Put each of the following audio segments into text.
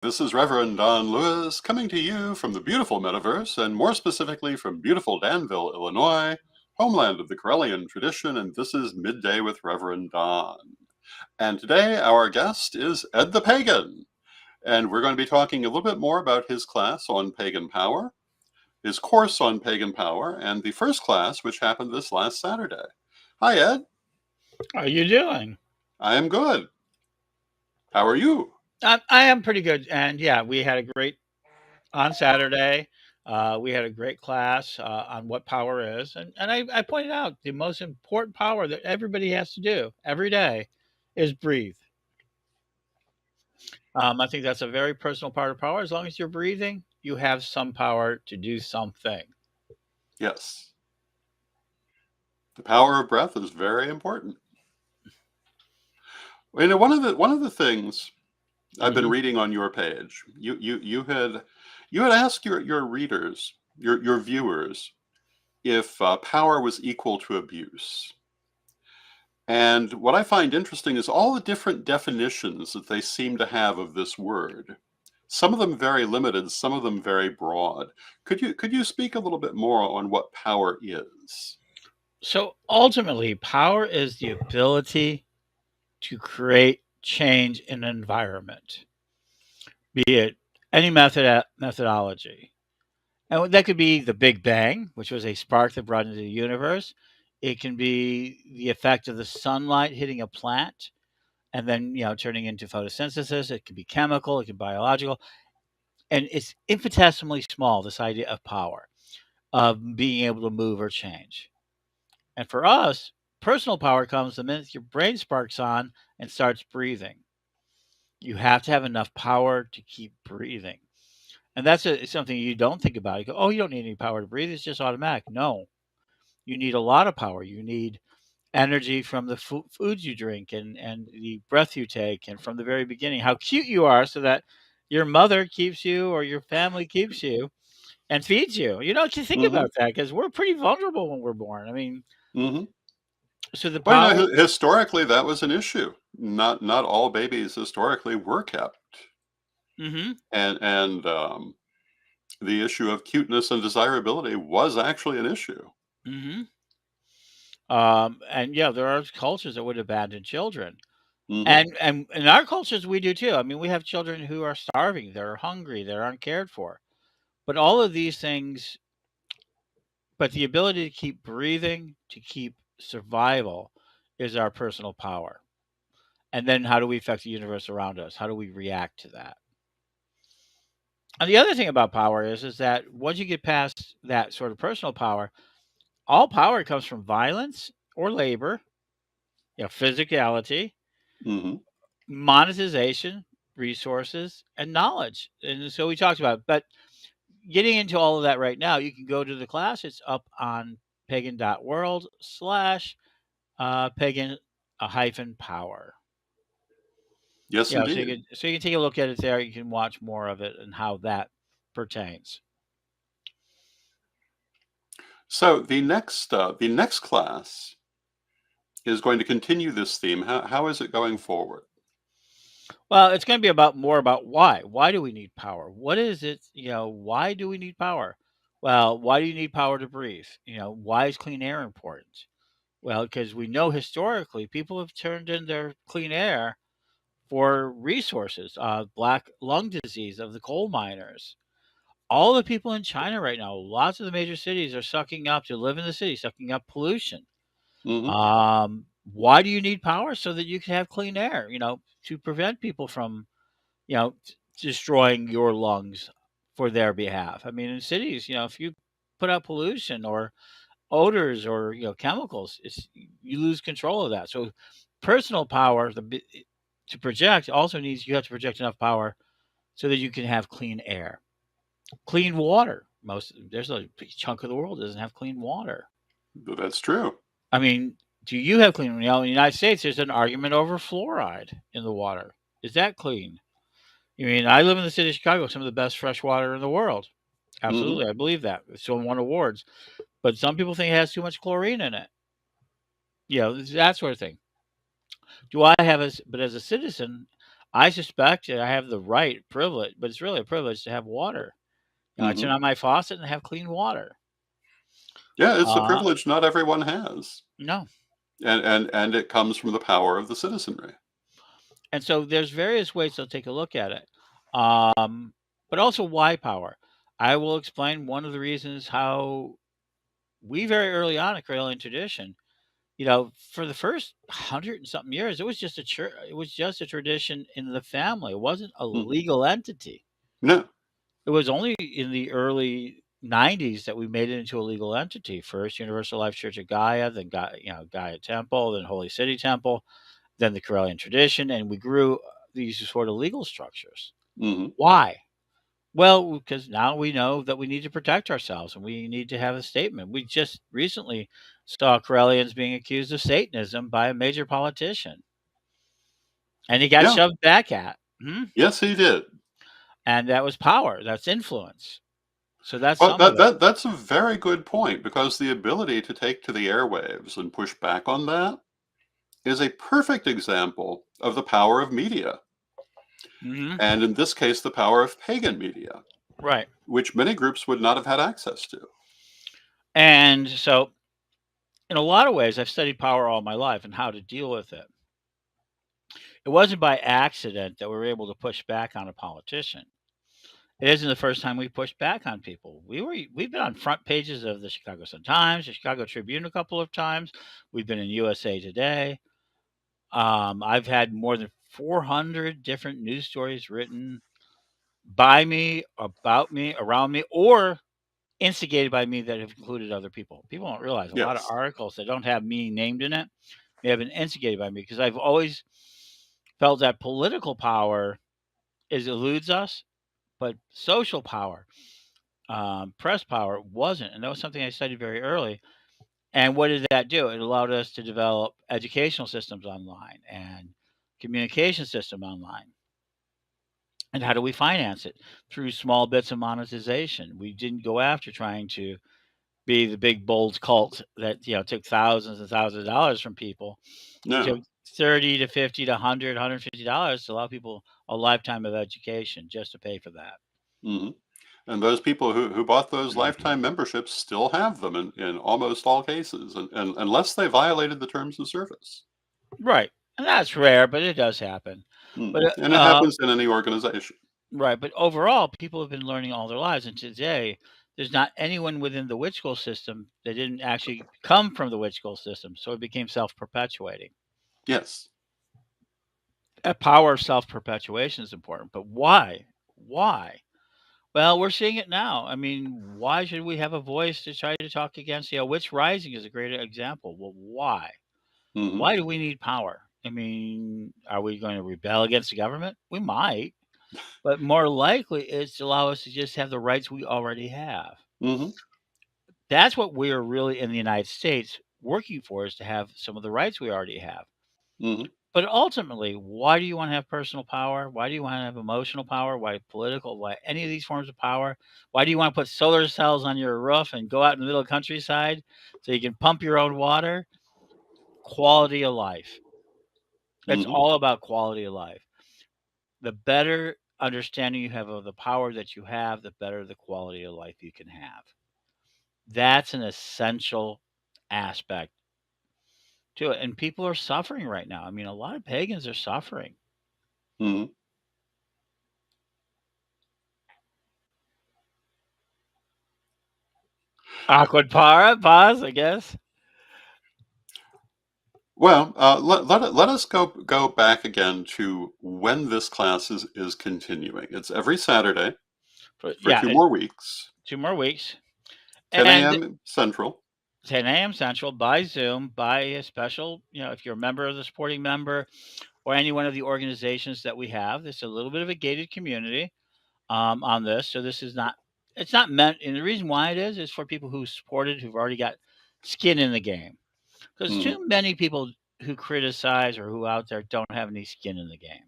This is Reverend Don Lewis coming to you from the beautiful metaverse, and more specifically from beautiful Danville, Illinois, homeland of the Corellian tradition, and this is Midday with Reverend Don. And today our guest is Ed the Pagan, and we're going to be talking a little bit more about his class on pagan power, his course on pagan power, and the first class, which happened this last Saturday. Hi, Ed. How are you doing? I am good. How are you? I am pretty good, and yeah, we had a great on Saturday. We had a great class on what power is, and I pointed out the most important power that everybody has to do every day is breathe. I think that's a very personal part of power. As long as you're breathing, you have some power to do something. Yes. The power of breath is very important. One of the things I've been Hmm. reading on your page, you had asked your readers, your viewers, if power was equal to abuse. And what I find interesting is all the different definitions that they seem to have of this word. Some of them very limited, some of them very broad. Could you speak a little bit more on what power is? So ultimately, power is the ability to create change in an environment, be it any methodology. And that could be the Big Bang, which was a spark that brought into the universe. It can be the effect of the sunlight hitting a plant and then, turning into photosynthesis. It can be chemical, it can be biological. And it's infinitesimally small, this idea of power, of being able to move or change. And for us, personal power comes the minute your brain sparks on and starts breathing. You have to have enough power to keep breathing. And that's something you don't think about. You go, oh, you don't need any power to breathe. It's just automatic. No, you need a lot of power. You need energy from the foods you drink and the breath you take, and from the very beginning, how cute you are, so that your mother keeps you or your family keeps you and feeds you. You know, to think Hmm. about that, because we're pretty vulnerable when we're born. I mean, Hmm. so the Well, power. historically that was an issue. Not all babies historically were kept, Hmm. and the issue of cuteness and desirability was actually an issue. Hmm. And yeah, there are cultures that would abandon children. Hmm. And in our cultures, we do too. I mean, we have children who are starving, they're hungry, they're uncared for. But all of these things, but the ability to keep breathing, to keep survival, is our personal power. And then how do we affect the universe around us? How do we react to that? And the other thing about power is that once you get past that sort of personal power, all power comes from violence or labor, physicality, Hmm. monetization, resources, and knowledge. And so we talked about it. But getting into all of that right now, you can go to the class. It's up on pagan.world slash pagan hyphen power. Yes, Yeah, indeed. so you can take a look at it there. You can watch more of it and how that pertains. So the next class is going to continue this theme. How is it going forward? Well, it's going to be about more about why. Why do we need power? What is it? Why do we need power? Well, why do you need power to breathe? Why is clean air important? Well, because we know historically people have turned in their clean air for resources, black lung disease of the coal miners. All the people in China right now, lots of the major cities are sucking up to live in the city, sucking up pollution. Hmm. Why do you need power? So that you can have clean air, to prevent people from, destroying your lungs for their behalf. I mean, in cities, if you put out pollution or odors or chemicals, you lose control of that. So personal power to project also needs, you have to project enough power so that you can have clean air, clean water. There's a big chunk of the world that doesn't have clean water. That's true. I mean, do you have clean? In the United States, there's an argument over fluoride in the water. Is that clean? I mean, I live in the city of Chicago, some of the best fresh water in the world. Hmm. Absolutely, I believe that. It's won awards, but some people think it has too much chlorine in it. That sort of thing. Do I have as But as a citizen, I suspect that I have the right privilege, but it's really a privilege to have water. I turn Hmm. on my faucet and have clean water. Yeah, it's a Uh, privilege not everyone has, no. and it comes from the power of the citizenry. And so there's various ways to take a look at it. Um, but also why power. I will explain one of the reasons how we very early on in Karelian tradition, for the first 100 and something years, it was just a church, it was just a tradition in the family. It wasn't a Hmm. legal entity. No. It was only in the early 90s that we made it into a legal entity. First Universal Life Church of Gaia, then Gaia Temple, then Holy City Temple, then the Karelian tradition, and we grew these sort of legal structures. Hmm. Why? Well, because now we know that we need to protect ourselves and we need to have a statement. We just recently saw Karelians being accused of Satanism by a major politician, and he got Yeah. shoved back at. Hmm. Yes, he did. And that was power, that's influence. So that's Well, some of it. that's a very good point, because the ability to take to the airwaves and push back on that is a perfect example of the power of media, Hmm. and in this case, the power of pagan media, Right. which many groups would not have had access to. And so, in a lot of ways, I've studied power all my life and how to deal with it. It wasn't by accident that we were able to push back on a politician. It isn't the first time we pushed back on people. We've been on front pages of the Chicago Sun-Times, the Chicago Tribune a couple of times. We've been in USA Today. I've had more than 400 different news stories written by me, about me, around me, or instigated by me that have included other people. People don't realize a lot of Yes. articles that don't have me named in it may have been instigated by me because I've always felt that political power eludes us, but social power, press power wasn't, and that was something I studied very early. And what did that do? It allowed us to develop educational systems online and communication system online. And how do we finance it? Through small bits of monetization. We didn't go after trying to be the big bold cult that took thousands and thousands of dollars from people. We took No. 30 to 50 to 100, $150 to allow people a lifetime of education just to pay for that. Hmm. And those people who bought those lifetime memberships still have them in almost all cases, and unless they violated the terms of service. Right. And that's rare, but it does happen. But And it happens in any organization. right, but overall, people have been learning all their lives, and today there's not anyone within the witch school system that didn't actually come from the witch school system, so it became self-perpetuating. Yes. That power of self-perpetuation is important, but why? Why? Well, we're seeing it now. I mean, why should we have a voice to try to talk against? Witch rising is a great example. Well, why? Hmm. Why do we need power? I mean, are we going to rebel against the government? We might, but more likely it's to allow us to just have the rights we already have. Hmm. That's what we're really in the United States working for, is to have some of the rights we already have. Hmm. But ultimately, why do you want to have personal power? Why do you want to have emotional power? Why political? Why any of these forms of power? Why do you want to put solar cells on your roof and go out in the middle of the countryside so you can pump your own water? Quality of life. It's Hmm. all about quality of life. The better understanding you have of the power that you have, the better the quality of life you can have. That's an essential aspect to it. And people are suffering right now. I mean, a lot of pagans are suffering. Hmm. Awkward pause, I guess. Well, let us go back again to when this class is continuing. It's every Saturday But for yeah, 2 more weeks, 2 more weeks. 10 And a.m. Central. 10 a.m. Central by Zoom, by a special, if you're a member of the supporting member or any one of the organizations that we have, there's a little bit of a gated community on this. So this is not, it's not meant, and the reason why it is for people who supported, who've already got skin in the game. Because Hmm. too many people who criticize or who out there don't have any skin in the game.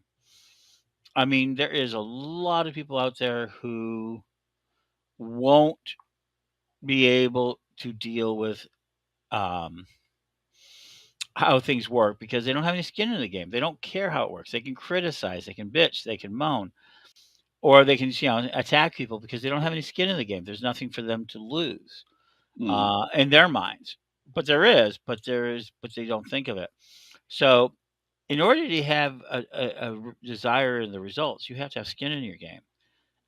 I mean, there is a lot of people out there who won't be able to deal with um, how things work because they don't have any skin in the game. They don't care how it works. They can criticize, they can bitch, they can moan, or they can attack people because they don't have any skin in the game. There's nothing for them to lose Mm-hmm. in their minds. But they don't think of it. So in order to have a desire in the results, you have to have skin in your game.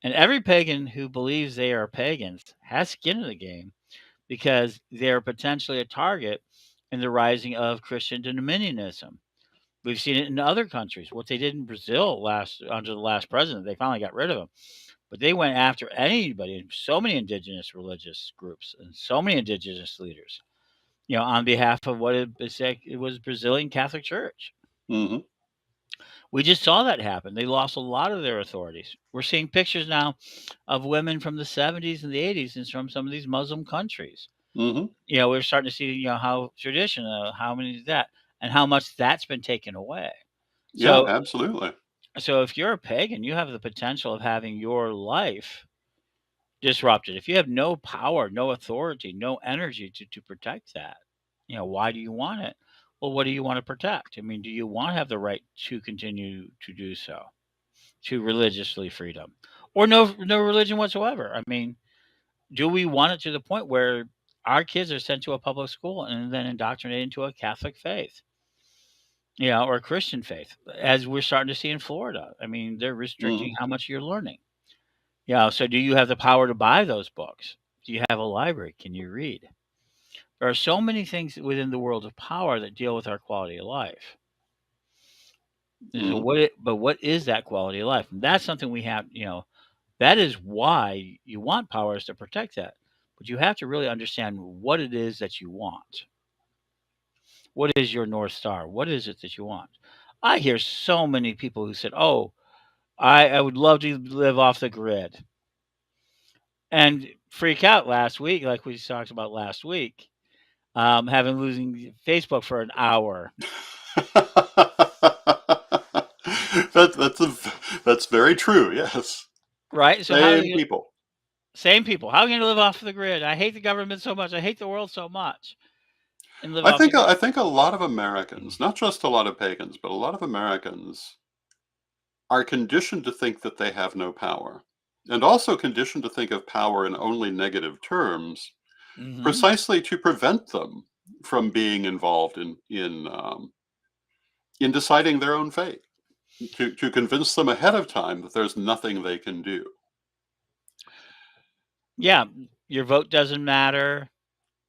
And every pagan who believes they are pagans has skin in the game because they're potentially a target in the rising of Christian dominionism. We've seen it in other countries. What they did in Brazil under the last president, they finally got rid of him. But they went after anybody, so many indigenous religious groups and so many indigenous leaders, on behalf of what it was Brazilian Catholic Church. Mm-hmm. We just saw that happen. They lost a lot of their authorities. We're seeing pictures now of women from the 70s and the 80s and from some of these Muslim countries. Mm-hmm. We're starting to see, how traditional, how many is that, and how much that's been taken away. Yeah, So, absolutely. so if you're a pagan, you have the potential of having your life disrupted. If you have no power, no authority, no energy to protect that, why do you want it? Well, what do you want to protect? I mean, do you want to have the right to continue to do so, to religiously freedom, or no religion whatsoever? I mean, do we want it to the point where our kids are sent to a public school and then indoctrinated into a Catholic faith, or a Christian faith, as we're starting to see in Florida? I mean, they're Mm-hmm. restricting how much you're learning. Yeah. So do you have the power to buy those books? Do you have a library? Can you read? There are so many things within the world of power that deal with our quality of life. So Mm-hmm. but what is that quality of life? And that's something we have, that is why you want power, is to protect that. But you have to really understand what it is that you want. What is your North Star? What is it that you want? I hear so many people who said, "Oh, I would love to live off the grid," and freak out last week, like we talked about last week, having losing Facebook for an hour. That's very true. Yes, Right? So same people. same people. How are you going to live off the grid? I hate the government so much. I hate the world so much, and live off the grid. I think a lot of Americans, not just a lot of pagans, but a lot of Americans are conditioned to think that they have no power, and also conditioned to think of power in only negative terms, Hmm. precisely to prevent them from being involved in deciding their own fate, to convince them ahead of time that there's nothing they can do. Yeah, your vote doesn't matter.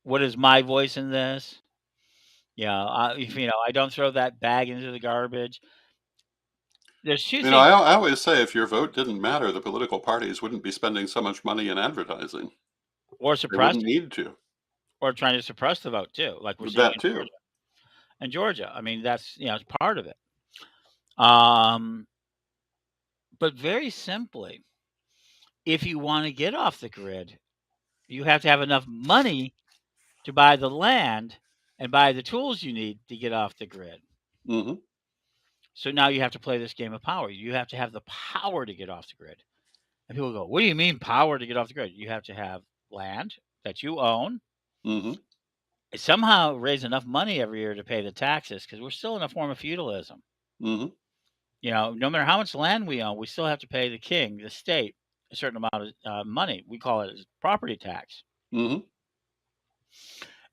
What is my voice in this? If I don't throw that bag into the garbage. There's two You know, things, I always say if your vote didn't matter, the political parties wouldn't be spending so much money in advertising. or They suppress wouldn't it, need to. or trying to suppress the vote too, like we're seeing That in too. Georgia. And Georgia, I mean, that's it's part of it. Um, but very simply, if you want to get off the grid, you have to have enough money to buy the land and buy the tools you need to get off the grid. Hmm. So now you have to play this game of power. You have to have the power to get off the grid. And people go, "What do you mean power to get off the grid?" You have to have land that you own, Hmm. somehow raise enough money every year to pay the taxes because we're still in a form of feudalism. Hmm. No matter how much land we own, we still have to pay the king, the state, a certain amount of money. We call it property tax. Hmm.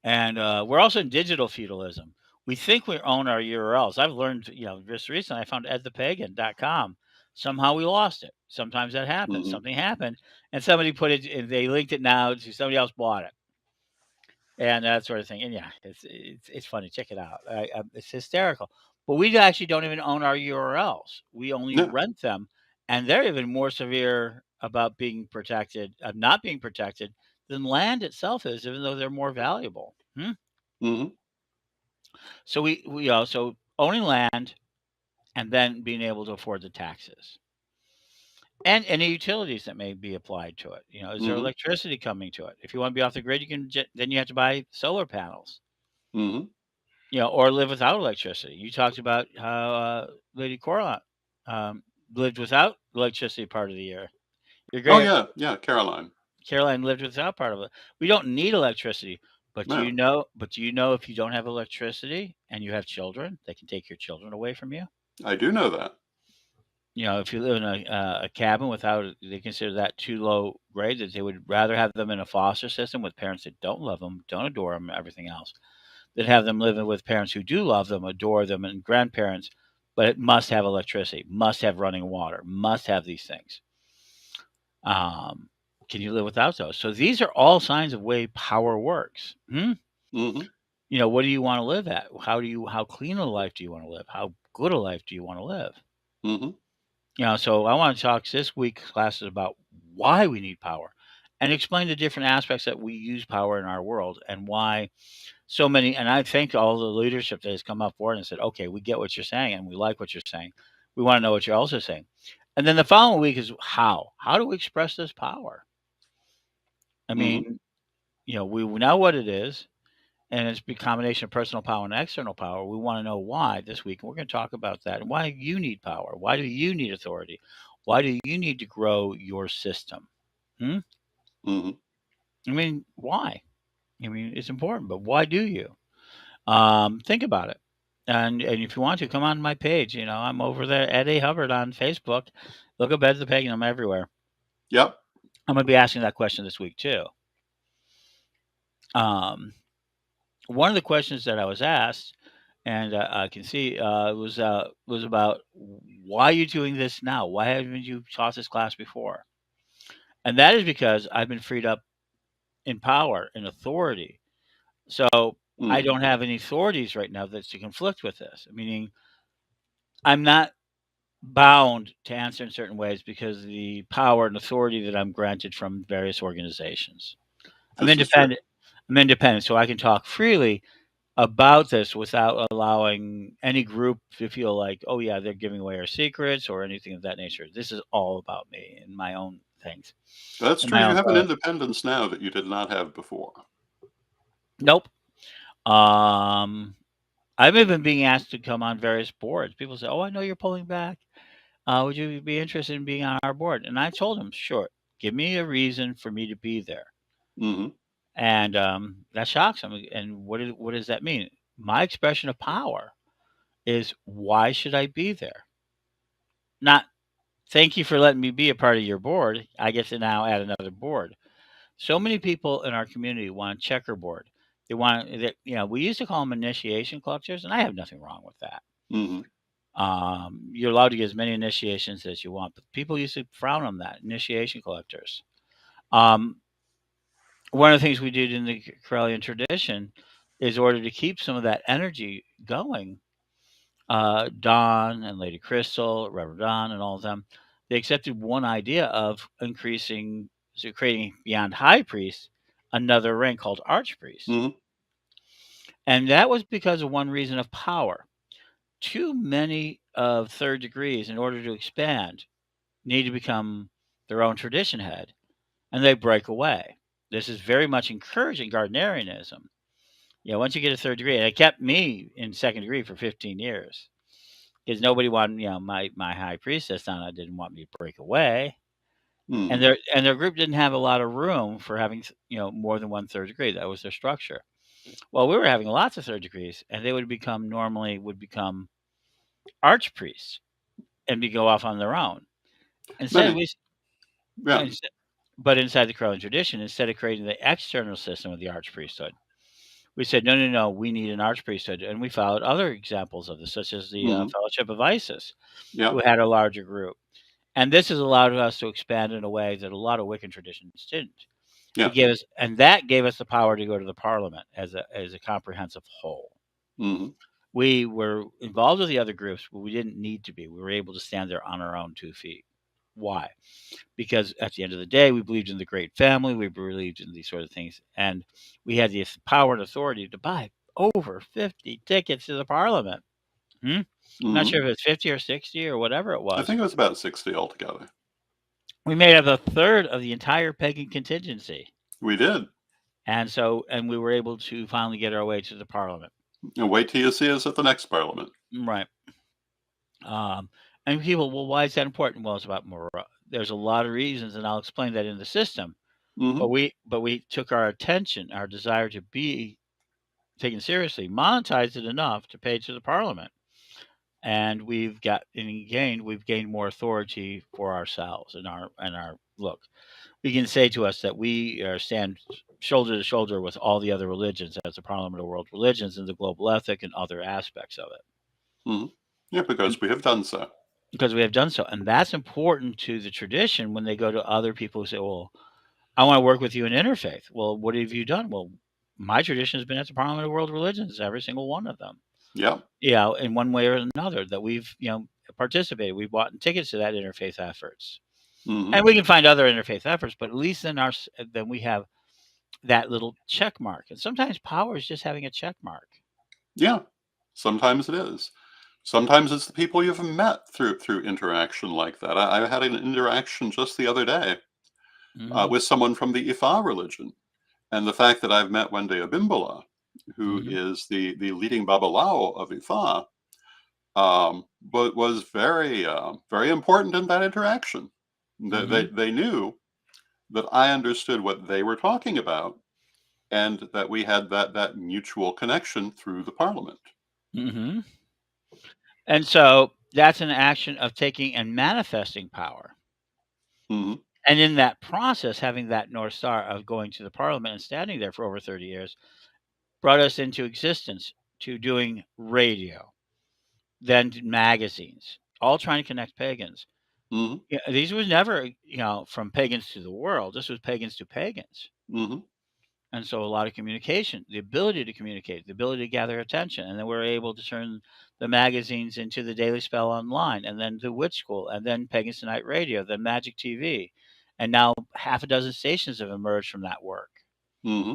And we're also in digital feudalism. We think we own our URLs. I've learned, just recently I found Ed The Pagan.com. Somehow we lost it. Sometimes that happens. Hmm. Something happened, and somebody put it. And they linked it now to somebody else bought it, and that sort of thing. And yeah, it's funny. Check it out. It's hysterical. But we actually don't even own our URLs. We only Yeah. rent them, and they're even more severe about being protected, not being protected, than land itself is, even though they're more valuable. Hmm. So we also owning land and then being able to afford the taxes and any utilities that may be applied to it. Is there Hmm. electricity coming to it? If you want to be off the grid, then you have to buy solar panels. Hmm. Or live without electricity. You talked about how Lady Coraline um, lived without electricity part of the year. Your Oh great yeah, yeah, Caroline. Caroline lived without part of it. We don't need electricity, But Yeah, do you know if you don't have electricity and you have children, they can take your children away from you? I do know that. You know, if you live in a cabin without, they consider that too low grade, that they would rather have them in a foster system with parents that don't love them, don't adore them, everything else, than have them living with parents who do love them, adore them, and grandparents, but it must have electricity, must have running water, must have these things. Um, can you live without those? So these are all signs of way power works. Hmm. You know, what do you want to live at? How clean a life do you want to live? How good a life do you want to live? Hmm. You know, so I want to talk this week's classes about why we need power and explain the different aspects that we use power in our world and why so many. And I thank all the leadership that has come up forward and said, okay, we get what you're saying and we like what you're saying. We want to know what you're also saying. And then the following week is how? How do we express this power? I Hmm. mean, you know, we know what it is, and it's a combination of personal power and external power. We want to know why this week, and we're going to talk about that and why you need power. Why do you need authority? Why do you need to grow your system? Hmm? Hmm. I mean, why? I mean, it's important, but why do you? Think about it. And if you want to, come on my page. You know, I'm over there, Ed A. Hubbard on Facebook. Look up Ed the Pagan. I'm everywhere. Yep. I'm going to be asking that question this week, too. Um, One of the questions that I was asked, and I can see was about why are you doing this now? Why haven't you taught this class before? And that is because I've been freed up in power and authority. So I Hmm. don't have any authorities right now that's to conflict with this. Meaning I'm not bound to answer in certain ways because of the power and authority that I'm granted from various organizations. I'm This is true. independent. I'm independent, so I can talk freely about this without allowing any group to feel like, oh yeah, they're giving away our secrets or anything of that nature. This is all about me and my own things That's and true. my You own have an thought. independence now that you did not have before. Nope. Um, I've even being asked to come on various boards. People say, "Oh, I know you're pulling back. Would you be interested in being on our board?" And I told them, "Sure. Give me a reason for me to be there." Hmm. And that shocks them. And what does that mean? My expression of power is why should I be there? Not thank you for letting me be a part of your board. I get to now add another board. So many people in our community want a checkerboard. They want that, you know, we used to call them initiation collectors, and I have nothing wrong with that. Hmm. You're allowed to get as many initiations as you want, but people used to frown on that, initiation collectors. Um, One of the things we did in the Corellian tradition is in order to keep some of that energy going. Don and Lady Crystal, Reverend Don, and all of them, they accepted one idea of increasing, so creating beyond high priest another rank called archpriest. Hmm. And that was because of one reason of power. Too many of third degrees, in order to expand, need to become their own tradition head, and they break away. This is very much encouraging Gardnerianism. You know, once you get a third degree, and it kept me in second degree for 15 years because nobody wanted, you know, my high priestess Donand didn't want me to break away, and Hmm. their group didn't have a lot of room for having, you know, more than one third degree. That was their structure. Well, we were having lots of third degrees, and they would become archpriests and be go off on their own. Instead, Many. we Yeah. instead, but inside the Corellian tradition, instead of creating the external system of the archpriesthood, we said no, no, no. We need an archpriesthood, and we followed other examples of this, such as the Hmm. Fellowship of Isis, Yeah. who had a larger group. And this has allowed us to expand in a way that a lot of Wiccan traditions didn't. Yeah. And that gave us the power to go to the parliament as a comprehensive whole. Hmm. We were involved with the other groups, but we didn't need to be. We were able to stand there on our own 2 feet. Why? Because at the end of the day, we believed in the great family. We believed in these sort of things, and we had the power and authority to buy over 50 tickets to the parliament. I'm not Hmm. sure if it's 50 or 60 or whatever it I was. think it was about 60 altogether. We made up a third of the entire pagan contingency. We did. And we were able to finally get our way to the parliament. And wait till you see us at the next parliament. Right. Um, and people, well, why is that important? Well, it's about there's a lot of reasons, and I'll explain that in the system. Mm-hmm. But we took our attention, our desire to be taken seriously, monetized it enough to pay to the parliament, and we've gained more authority for ourselves and our look. We can say to us that we stand shoulder to shoulder with all the other religions as the parliament of world religions and the global ethic and other aspects of it. Mm-hmm. Yeah, And because we have done so. because we have done so, and that's important to the tradition when they go to other people who say, "Well, I want to work with you in interfaith." Well, what have you done? Well, my tradition has been at the Parliament of World Religions, every single one of them. Yeah. In one way or another that we've participated. We've bought tickets to that interfaith efforts, Mm-hmm. and we can find other interfaith efforts, but at least then we have that little check mark. And sometimes power is just having a check mark. Yeah. Sometimes it is. Sometimes it's the people you've met through interaction like that. I had an interaction just the other day Hmm. with someone from the Ifa religion, and the fact that I've met Wende Abimbola, who Hmm. is the leading Babalao of Ifa, but was very important in that interaction. Hmm. They knew that I understood what they were talking about, and that we had that mutual connection through the parliament. Hmm. And so that's an action of taking and manifesting power. Hmm. And in that process, having that North Star of going to the parliament and standing there for over 30 years brought us into existence to doing radio, then magazines, all trying to connect pagans. Hmm. Yeah, these was never, from pagans to the world. This was pagans to pagans. Hmm. And so a lot of communication, the ability to communicate, the ability to gather attention. And then we're able to turn the magazines into the Daily Spell online, and then the Witch School, and then Pagans Tonight Radio, then Magic TV. And now half a dozen stations have emerged from that work. Hmm.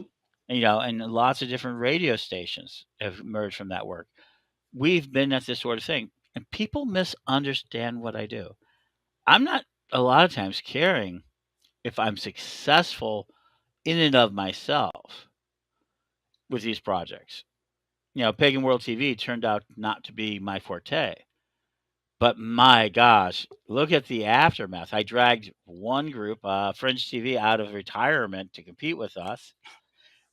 And lots of different radio stations have emerged from that work. We've been at this sort of thing. And people misunderstand what I do. I'm not a lot of times caring if I'm successful in and of myself with these projects. Pagan World TV turned out not to be my forte. But my gosh, look at the aftermath. I dragged one group, Fringe TV, out of retirement to compete with us.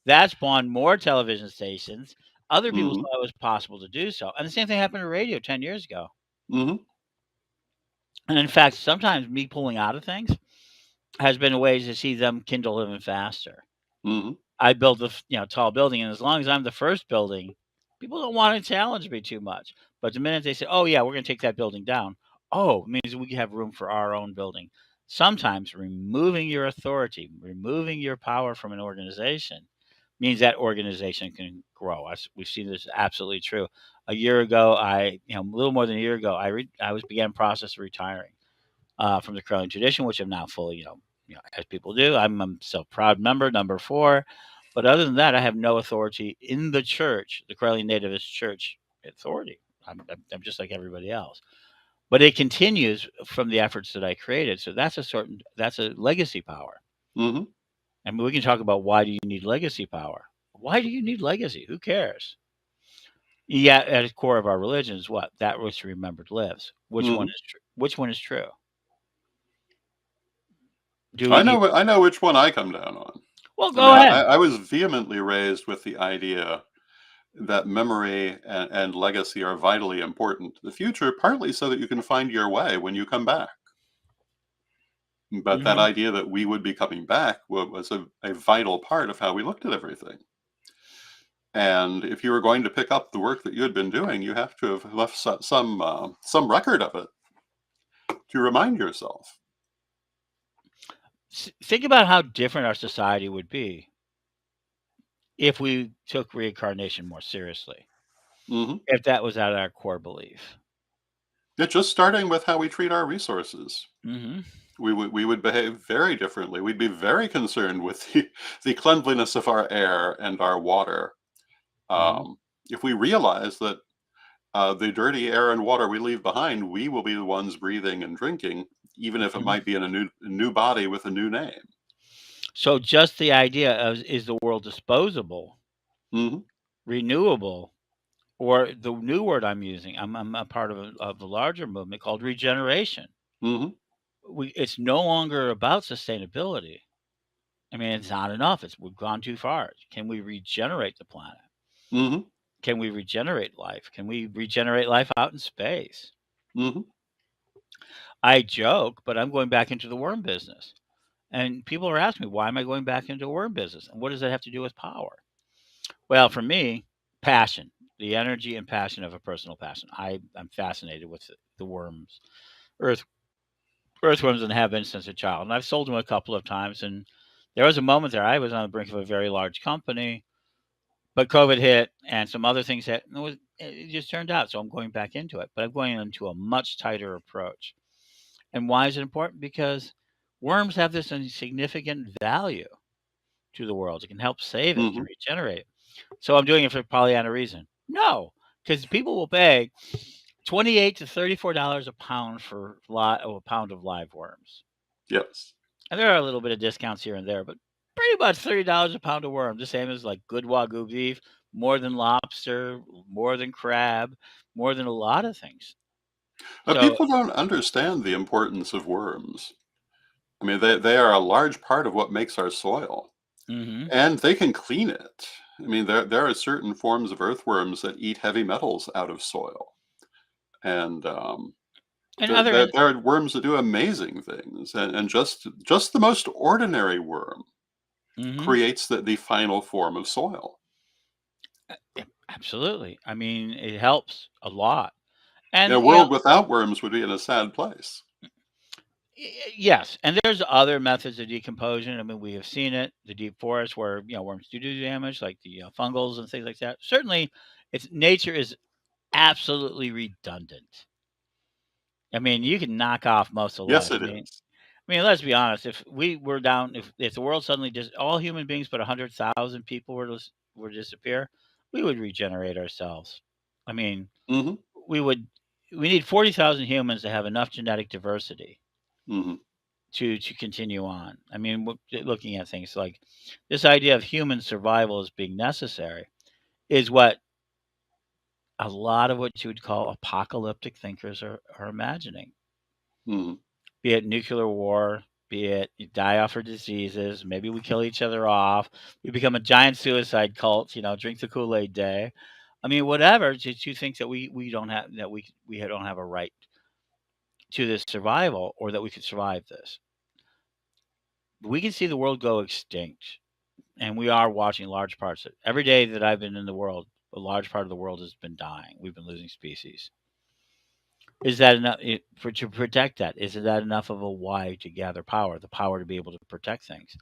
That spawned more television stations. Other people Hmm. saw it was possible to do so. And the same thing happened to radio 10 years ago. Hmm. And in fact, sometimes me pulling out of things has been a way to see them kindle even faster. Hmm. I build the tall building, and as long as I'm the first building, people don't want to challenge me too much. But the minute they say, "Oh yeah, we're going to take that building down," it means we have room for our own building. Sometimes removing your authority, removing your power from an organization, means that organization can grow. We've seen this absolutely true. A year ago, a little more than a year ago, I was began process of retiring from the Corellian tradition, which I'm now fully, as people do. I'm a self-proud member, number 4. But other than that, I have no authority in the church, the Corellian Nativist Church authority. I'm just like everybody else. But it continues from the efforts that I created. So that's a legacy power. Hmm. I mean, we can talk about why do you need legacy power? Why do you need legacy? Who cares? Yet at the core of our religion is what? That which remembered lives. Which one Hmm. is true? Which one is true? Do we need I know which one I come down on. Well, I mean, go ahead. I was vehemently raised with the idea that memory and legacy are vitally important to the future, partly so that you can find your way when you come back. But that Mhm. idea that we would be coming back was a vital part of how we looked at everything. And if you were going to pick up the work that you had been doing, you have to have left some record of it to remind yourself. Think about how different our society would be if we took reincarnation more seriously, Hmm. if that was at our core belief. It's just starting with how we treat our resources. Mhm. We would behave very differently. We'd be very concerned with the cleanliness of our air and our water. Mhm. If we realize that the dirty air and water we leave behind, we will be the ones breathing and drinking, even if it Mhm. might be in a new body with a new name. So just the idea of is the world disposable, Hmm. renewable, or the new word I'm using, I'm a part of a larger movement called regeneration. Hmm. It's no longer about sustainability I mean, it's not enough. We've gone too far. Can we regenerate the planet? Hmm. Can we regenerate life? Can we regenerate life out in space? Hmm. I joke, but I'm going back into the worm business. And people are asking me, why am I going back into worm business? And what does that have to do with power? Well, for me, passion, the energy and passion of a personal passion. I'm fascinated with the worms, earth earthworms, and have been since a child. And I've sold them a couple of times. And there was a moment there I was on the brink of a very large company, but COVID hit and some other things hit. And it just turned out. So I'm going back into it, but I'm going into a much tighter approach. And why is it important? Because worms have this significant value to the world. It can help save it, it can Hmm. regenerate it. So I'm doing it for Pollyanna reason. No, because people will pay $28 to $34 a pound for a pound of live worms. Yes. And there are a little bit of discounts here and there, but pretty much $30 a pound of worm, the same as like good Wagyu beef, more than lobster, more than crab, more than a lot of things. So, People don't understand the importance of worms. I mean, they are a large part of what makes our soil, hmm and they can clean it. I mean, there are certain forms of earthworms that eat heavy metals out of soil, and and other, there are worms that do amazing things, and just the most ordinary worm hmm creates the final form of soil. absolutely. I mean, it helps a lot. A And world without worms would be in a sad place. Yes, and there's other methods of decomposition. I mean, we have seen it, the deep forest where worms do damage, like the fungals and things like that. Certainly, it's nature is absolutely redundant. I mean, you can knock off most of Yes, life. it is. I mean, let's be honest. If we were down, if the world suddenly just all human beings, but 100,000 people were to disappear, we would regenerate ourselves. I mean, Hmm. we would. We need 40,000 humans to have enough genetic diversity Hmm. to continue on. I mean, looking at things like this idea of human survival as being necessary is what a lot of what you would call apocalyptic thinkers are imagining. Hmm. Be it nuclear war, be it you die off of diseases, maybe we kill each other off, we become a giant suicide cult, drink the Kool-Aid day. I mean, whatever to think that we don't have that we don't have a right to this survival or that we could survive this. We can see the world go extinct, and we are watching large parts of it. Every day that I've been in the world, a large part of the world has been dying. We've been losing species. Is that enough to protect that? Is that enough of a why to gather power, the power to be able to protect things?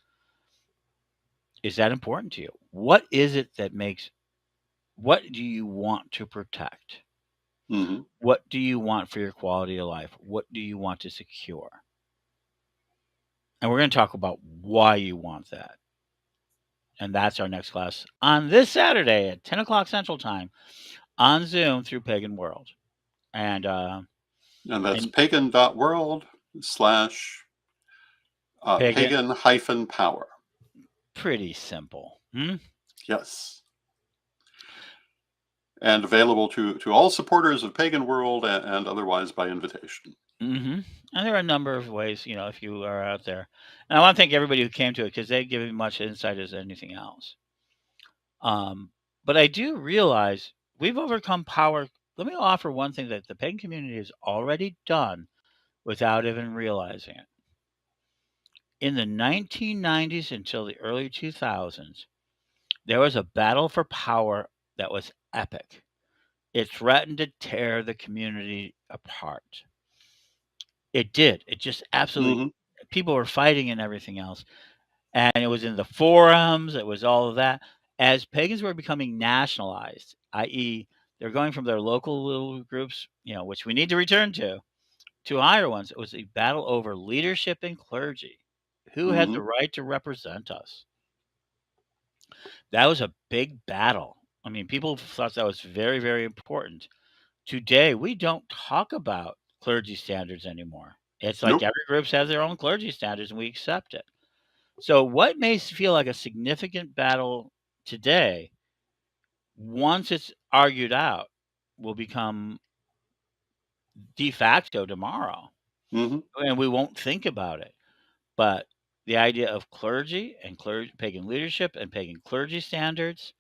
Is that important to you? What is it that makes, what do you want to protect? Hmm. What do you want for your quality of life? What do you want to secure? And we're going to talk about why you want that. And that's our next class on this Saturday at 10 o'clock Central Time on Zoom through Pagan World. And And that's and pagan.world slash Pagan, pagan hyphen power. pretty simple. Hmm? Yes. And available to all supporters of Pagan World and otherwise by invitation. Hmm. And there are a number of ways, if you are out there. And I want to thank everybody who came to it because they give as much insight as anything else. Um, but I do realize we've overcome power. Let me offer one thing that the pagan community has already done without even realizing it. In the 1990s until the early 2000s, there was a battle for power that was epic. It threatened to tear the community apart. It did. It just absolutely, Hmm. people were fighting and everything else. And it was in the forums, it was all of that. As pagans were becoming nationalized, i.e., they're going from their local little groups, which we need to return to higher ones. It was a battle over leadership and clergy. Who had the Hmm. right to represent us? That was a big battle. I mean, people thought that was very, very important. Today, we don't talk about clergy standards anymore. It's like Nope. every group has their own clergy standards and we accept it. So, what may feel like a significant battle today, once it's argued out, will become de facto tomorrow. Hmm. And we won't think about it. But the idea of clergy and pagan leadership and pagan clergy standards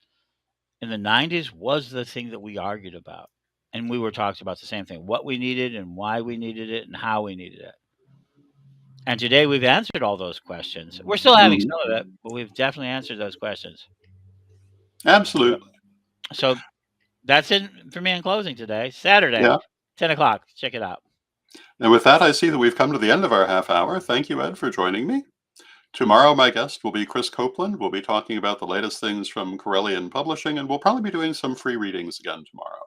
in the 90s was the thing that we argued about. And we were talking about the same thing, what we needed and why we needed it and how we needed it. And today we've answered all those questions. We're still having Mhm. some of it, but we've definitely answered those questions. Absolutely. So that's it for me in closing today. Saturday, Yeah. 10 o'clock. Check it out. And with that, I see that we've come to the end of our half hour. Thank you, Ed, for joining me. Tomorrow, my guest will be Chris Copeland. We'll be talking about the latest things from Corellian Publishing, and we'll probably be doing some free readings again tomorrow.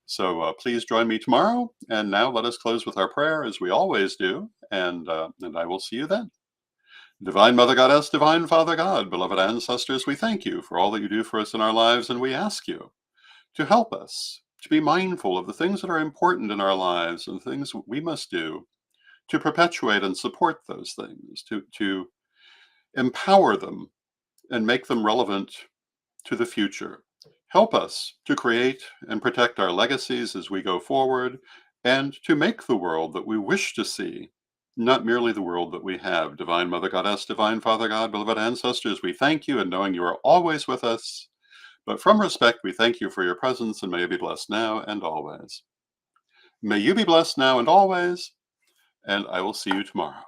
So please join me tomorrow. And now let us close with our prayer, as we always do, and I will see you then. Divine Mother Goddess, Divine Father God, beloved ancestors, we thank you for all that you do for us in our lives, and we ask you to help us to be mindful of the things that are important in our lives and things we must do to perpetuate and support those things, to empower them and make them relevant to the future. Help us to create and protect our legacies as we go forward and to make the world that we wish to see, not merely the world that we have. Divine Mother Goddess, Divine Father God, beloved ancestors, we thank you, and knowing you are always with us, but from respect, we thank you for your presence, and may you be blessed now and always. May you be blessed now and always, and I will see you tomorrow.